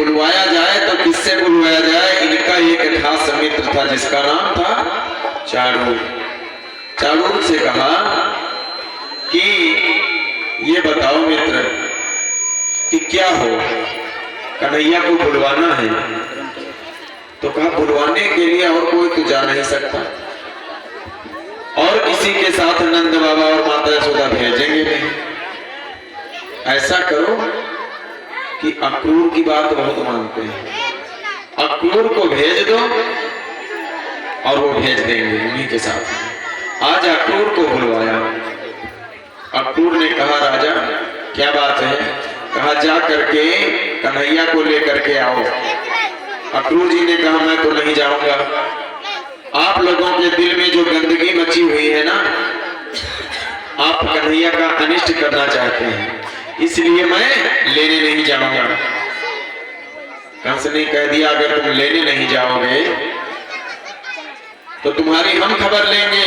बुलवाया जाए तो किससे बुलवाया जाए? इनका एक खास मित्र था जिसका नाम था चाणूर। चाणूर से कहा कि ये बताओ मित्र कि क्या हो, कन्हैया को बुलवाना है। तो कहा बुलवाने के लिए और कोई तो जा नहीं सकता, और किसी के साथ नंद बाबा और माता यशोदा भेजेंगे नहीं। ऐसा करो कि अक्रूर की बात बहुत मानते हैं, अक्रूर को भेज दो और वो भेज देंगे उन्हीं के साथ। आज अक्रूर को बुलवाया। अक्रूर ने कहा राजा क्या बात है? कहा जा करके कन्हैया को लेकर के आओ। अक्रूर जी ने कहा मैं तो नहीं जाऊंगा, आप लोगों के दिल में जो गंदगी मची हुई है ना, आप कन्हैया का अनिष्ट करना चाहते हैं, इसलिए मैं लेने नहीं जाऊंगा। कंस ने कह दिया अगर तुम लेने नहीं जाओगे तो तुम्हारी हम खबर लेंगे,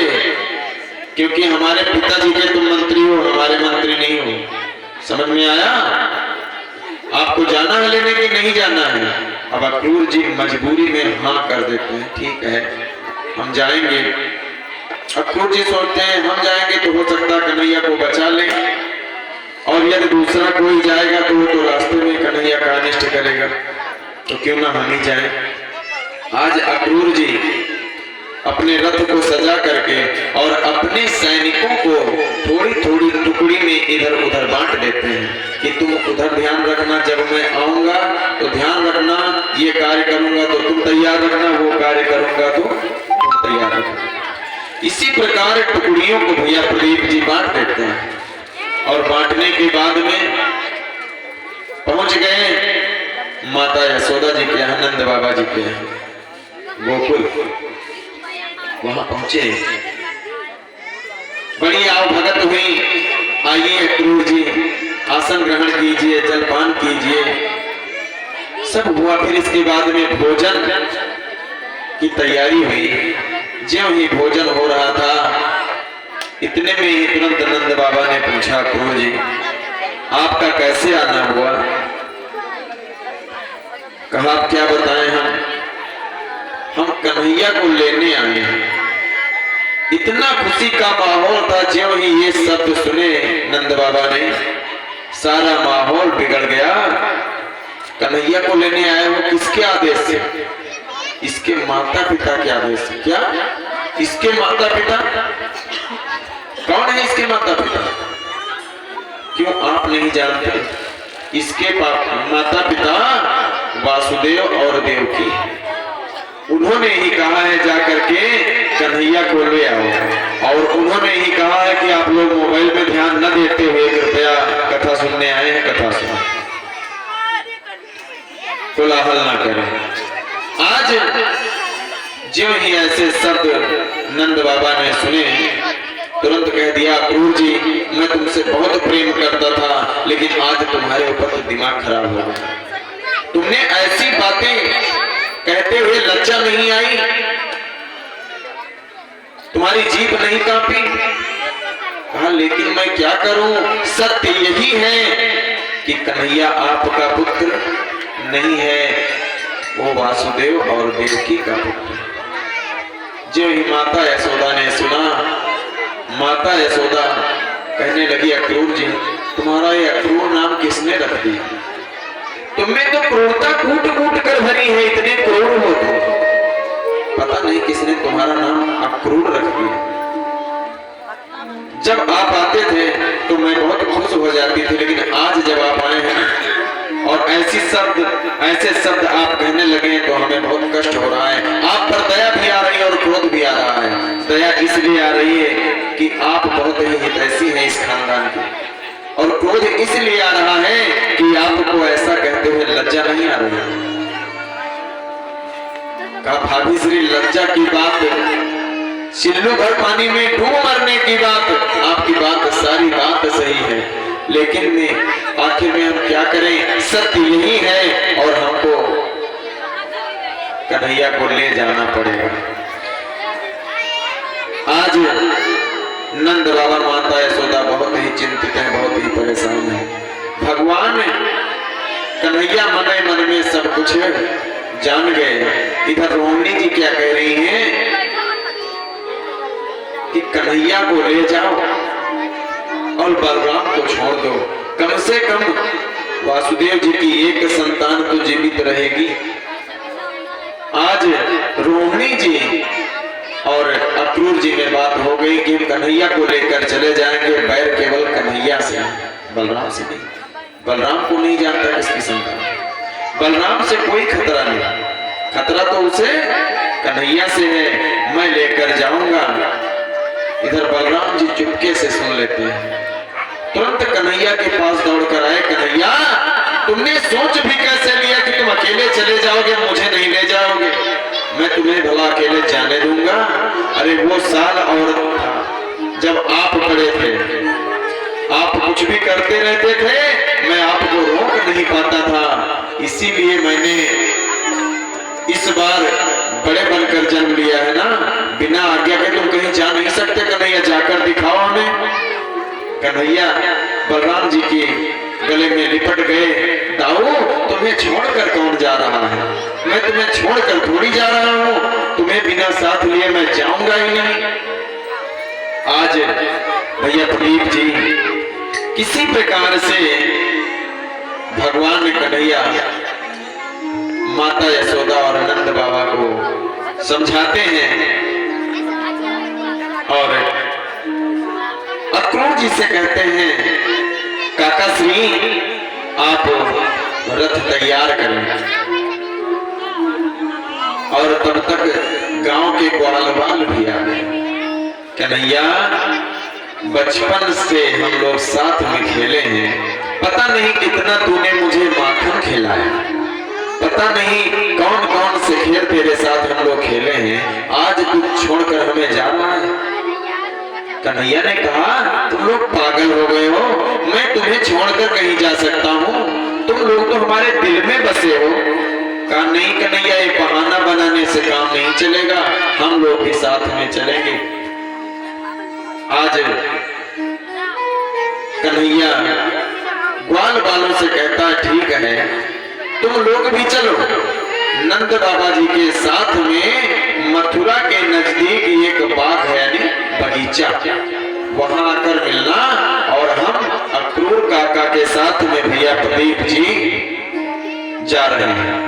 क्योंकि हमारे पिताजी के तुम मंत्री हो, हमारे मंत्री नहीं हो। समझ में आया? आपको जाना है लेने की नहीं जाना है? अब अक्रूर जी मजबूरी में हाँ कर देते हैं, ठीक है हम जाएंगे। अक्रूर जी सोचते हैं हम जाएंगे तो हो सकता कन्हैया को बचा ले, और यदि दूसरा कोई जाएगा तो वो तो रास्ते में कन्हैया का अनिष्ट करेगा, तो क्यों ना हम ही जाएं। आज अक्रूर जी अपने रथ को सजा करके और अपने सैनिकों को थोड़ी थोड़ी टुकड़ी में इधर उधर बांट देते हैं कि तुम उधर ध्यान रखना, जब मैं आऊंगा तो ध्यान रखना, ये कार्य करूंगा तो तुम तैयार रखना, वो कार्य करूंगा तो तुम तैयार रखना। इसी प्रकार टुकड़ियों को भैया प्रदीप जी बांट देते हैं, और बांटने के बाद में पहुंच गए माता यशोदा जी के यहाँ, नंद बाबा जी के यहाँ गोकुल। वहां पहुंचे, बड़ी आव भगत हुई। आइए अक्रूर जी आसन ग्रहण कीजिए, जलपान कीजिए, सब हुआ। फिर इसके बाद में भोजन की तैयारी हुई। ज्यों ही भोजन हो रहा था इतने में ही तुरंत नंद बाबा ने पूछा अक्रूर जी आपका कैसे आना हुआ? कहा आप क्या बताएं, हम कन्हैया को लेने आए हैं। इतना खुशी का माहौल था, ज्यों ही ये शब्द सुने नंद बाबा ने सारा माहौल बिगड़ गया। कन्हैया को लेने आए हो किसके आदेश से? इसके माता पिता के आदेश से। क्या इसके माता पिता? कौन है इसके माता पिता? क्यों आप नहीं जानते? इसके माता पिता वासुदेव और देवकी, उन्होंने ही कहा है जाकर के कन्हैया को ले आओ, और उन्होंने ही कहा है कि आप लोग मोबाइल में ध्यान न देते हुए कृपया कथा सुनने आए हैं, कथा सुनो, कोलाहल ना करें। आज ज्यों ही ऐसे शब्द नंद बाबा ने सुने, तुरंत कह दिया अक्रूर जी मैं तुमसे बहुत प्रेम करता था, लेकिन आज तुम्हारे ऊपर तो दिमाग खराब हो गया। तुमने ऐसी बातें कहते हुए लज्जा नहीं आई? तुम्हारी जीभ नहीं कांपी? कहा लेकिन मैं क्या करूं, सत्य यही है कि कन्हैया आपका पुत्र नहीं है, वो वासुदेव और देवकी का पुत्र। जो ही माता यशोदा ने सुना, माता यशोदा कहने लगी अक्रूर जी तुम्हारा ये अक्रूर नाम किसने रख दिया? तुम्हें तो क्रूरता कूट कूट कर भरी है, इतने क्रूर हो तुम, पता नहीं किसने तुम्हारा नाम अक्रूर रख दिया। जब आप आते थे तो मैं बहुत खुश हो जाती थी, लेकिन आज जब आप आए हैं और ऐसे शब्द आप कहने लगे तो हमें बहुत कष्ट हो रहा है। आप पर दया भी आ रही है और क्रोध भी आ रहा है। दया इसलिए आ रही है कि आप बहुत ही हितैषी हैं इस खानदान के, और क्रोध इसलिए आ रहा है कि आपको ऐसा कहते हुए लज्जा नहीं आ रही है। कहा भाभी श्री लज्जा की बात, सिल्लू भर पानी में डूब मरने की बात, आपकी बात सारी बात सही है, लेकिन में आखिर में हम क्या करें, सत्य यही है और हमको कन्हैया को ले जाना पड़ेगा। आज नंद बाबा माता यशोदा बहुत ही चिंतित है, बहुत ही परेशान है। भगवान कन्हैया मन मन में सब कुछ जान गए। इधर रोहिणी जी क्या कह रही हैं कि कन्हैया को ले जाओ और बलराम को छोड़ दो, कम से कम वासुदेव जी की एक संतान तो जीवित रहेगी। आज रोहिणी जी और अक्रूर जी में बात हो गई कि कन्हैया को लेकर चले जाएंगे, बैर केवल कन्हैया से, बलराम से नहीं। बलराम को नहीं जानता किसकी संतान, बलराम से कोई खतरा नहीं, खतरा तो उसे कन्हैया से है, मैं लेकर जाऊंगा। इधर बलराम जी चुपके से सुन लेते हैं, तुरंत कन्हैया के पास दौड़ कर आए। कन्हैया, तुमने सोच भी कैसे लिया कि तुम अकेले चले जाओगे, मुझे नहीं ले जाओगे? मैं तुम्हें भला अकेले जाने दूंगा? अरे वो साल औरत था जब आप खड़े थे, आप कुछ भी करते रहते थे, मैं आपको रोक नहीं पाता था, इसीलिए मैंने इस बार बड़े बनकर जन्म लिया है ना। बिना आज्ञा के तुम कहीं जा नहीं सकते कन्हैया, जाकर दिखाओ हमें। कन्हैया बलराम जी की गले में लिपट गए। दाऊ, तुम्हें छोड़कर कौन जा रहा है? मैं तुम्हें छोड़कर थोड़ी जा रहा हूँ, तुम्हें बिना साथ लिए मैं जाऊंगा ही नहीं। आज भैया प्रदीप जी किसी प्रकार से भगवान कन्हैया माता यशोदा और नंद बाबा को समझाते हैं और अक्रूर जी से कहते हैं, काका श्री आप रथ तैयार करें। और तब तक गांव के ग्वालवाल भी आ गए। कन्हैया, बचपन से हम लोग साथ में खेले हैं, पता नहीं कितना तूने मुझे माखन खिलाया, पता नहीं कौन कौन से खेल तेरे साथ हम लोग खेले हैं, आज तू छोड़कर हमें जा रहा है। कन्हैया ने कहा, तुम लोग पागल हो गए हो, मैं तुम्हें छोड़कर कहीं जा सकता हूँ? तुम लोग तो हमारे दिल में बसे हो। कहा, नहीं कन्हैया, ये बहाना बनाने से काम नहीं चलेगा, हम लोग भी साथ में चलेंगे। आज कन्हैया ग्वाल बालों से कहता है, ठीक है, तुम लोग भी चलो। नंद बाबा जी के साथ में मथुरा के नजदीक एक बाग है यानी बगीचा, वहां आकर मिलना। और हम अक्रूर काका के साथ में भैया प्रदीप जी जा रहे हैं।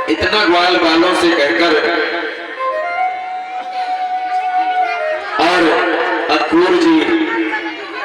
इतना ग्वाल बालों से कहकर और अक्रूर जी